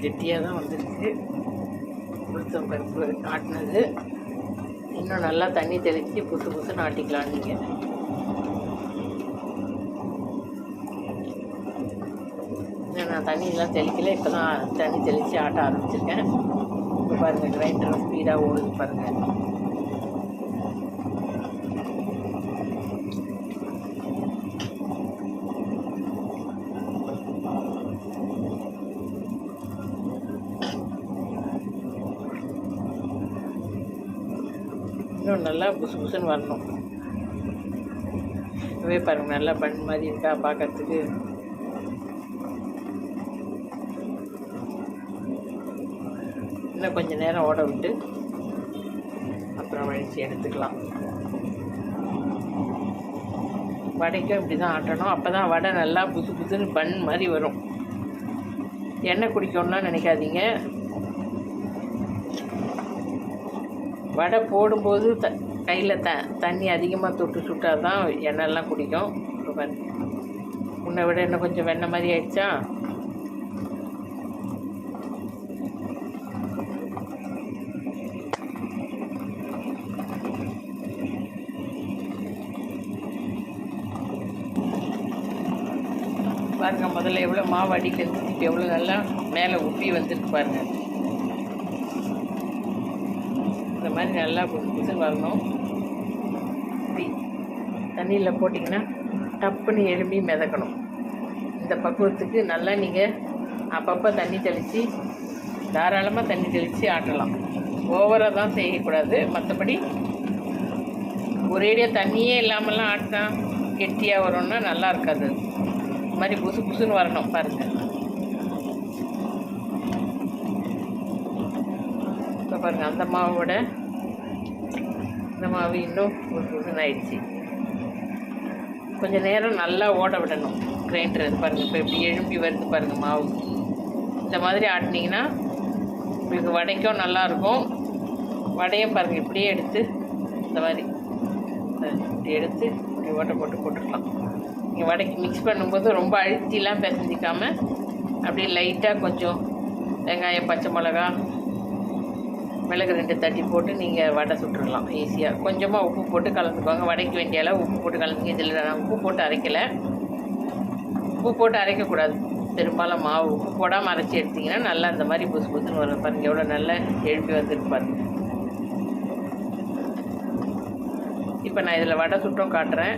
கெட்டியாக தான் வந்திருக்கு. உளுத்தம் பருப்பு ஆட்டினது இன்னும் நல்லா தண்ணி தெளித்து புதுசு புதுசுன்னு ஆட்டிக்கலாம். நீங்கள் நான் தண்ணியெலாம் தெளிக்கல, இப்போ தான் தண்ணி தெளித்து ஆட்ட ஆரம்பிச்சிருக்கேன். இப்போ பாருங்கள் கிரைண்டர் ஸ்பீடாக ஓடுது பாருங்கள். இன்னும் நல்லா புசு புசுன்னு வரணும். இதுவே பாருங்கள் நல்லா பன் மாதிரி இருக்கா பார்க்கறதுக்கு. இன்னும் கொஞ்சம் நேரம் ஓட விட்டு அப்புறம் வழித்து எடுத்துக்கலாம். வடைக்கும் இப்படி தான் ஆட்டணும். அப்போ தான் வடை நல்லா புது புதுன்னு பன் மாதிரி வரும். எண்ணெய் குடிக்கணும்னா நினைக்காதீங்க. வடை போடும்போது கையில் தண்ணி அதிகமாக தொட்டு சுட்டால் தான் எண்ணெய்லாம் குடிக்கும். முன்னை விட இன்னும் கொஞ்சம் வெண்ணெய் மாதிரி ஆயிடுச்சா. பாருங்கள் முதல்ல எவ்வளோ மாவு அடியில் இருந்து இப்போ எவ்வளோ நல்லா மேலே உப்பி வந்துருக்கு பாருங்கள். இந்த மாதிரி நல்லா புது புதுன்னு வரணும். இப்படி தண்ணியில் போட்டிங்கன்னா டப்புன்னு எழும்பி மிதக்கணும். இந்த பக்குவத்துக்கு நல்லா நீங்கள் அப்பப்போ தண்ணி தெளித்து தாராளமாக தண்ணி தெளித்து ஆட்டலாம். ஓவராக தான் செய்யக்கூடாது. மற்றபடி ஒரேடியாக தண்ணியே இல்லாமலாம் ஆட்டினா கெட்டியாக வரும்னா நல்லா இருக்காது. இது மாதிரி புசு புசுன்னு வரணும் பாருங்கள். இப்போ பாருங்கள் அந்த மாவோட இந்த மாவு இன்னும் புசு புசுன்னு ஆயிடுச்சு. கொஞ்சம் நேரம் நல்லா ஓட விடணும் கிரைண்டர். பாருங்கள் இப்போ எப்படி எழும்பி வருது பாருங்கள் மாவு. இந்த மாதிரி ஆட்டினீங்கன்னா உங்களுக்கு வடைக்கும் நல்லாயிருக்கும். வடையும் பாருங்கள் இப்படியே எடுத்து இந்த மாதிரி இப்படி எடுத்து இப்படி ஓட்டை போட்டு போட்டுக்கலாம். நீங்கள் வடைக்கு மிக்ஸ் பண்ணும்போது ரொம்ப அழுத்திலாம் பிசைஞ்சிக்காமல் அப்படியே லைட்டாக கொஞ்சம் வெங்காயம், பச்சை மிளகா, மிளகு 2 தட்டி போட்டு நீங்கள் வடை சுட்டுடலாம் ஈஸியாக. கொஞ்சமாக உப்பு போட்டு கலந்துக்குவாங்க. வடைக்கு வேண்டிய அளவு உப்பு போட்டு கலந்துங்க. இதில் நான் உப்பு போட்டு அரைக்கலை. உப்பு போட்டு அரைக்கக்கூடாது பெரும்பாலும். மாவு உப்பு போடாமல் அரைச்சி எடுத்திங்கன்னா நல்லா இந்த மாதிரி புசு புசுன்னு வரும் பாருங்கள். எவ்வளோ நல்லா எழுப்பி வந்துருக்கு பாருங்கள். இப்போ நான் இதில் வடை சுட்டும் காட்டுறேன்.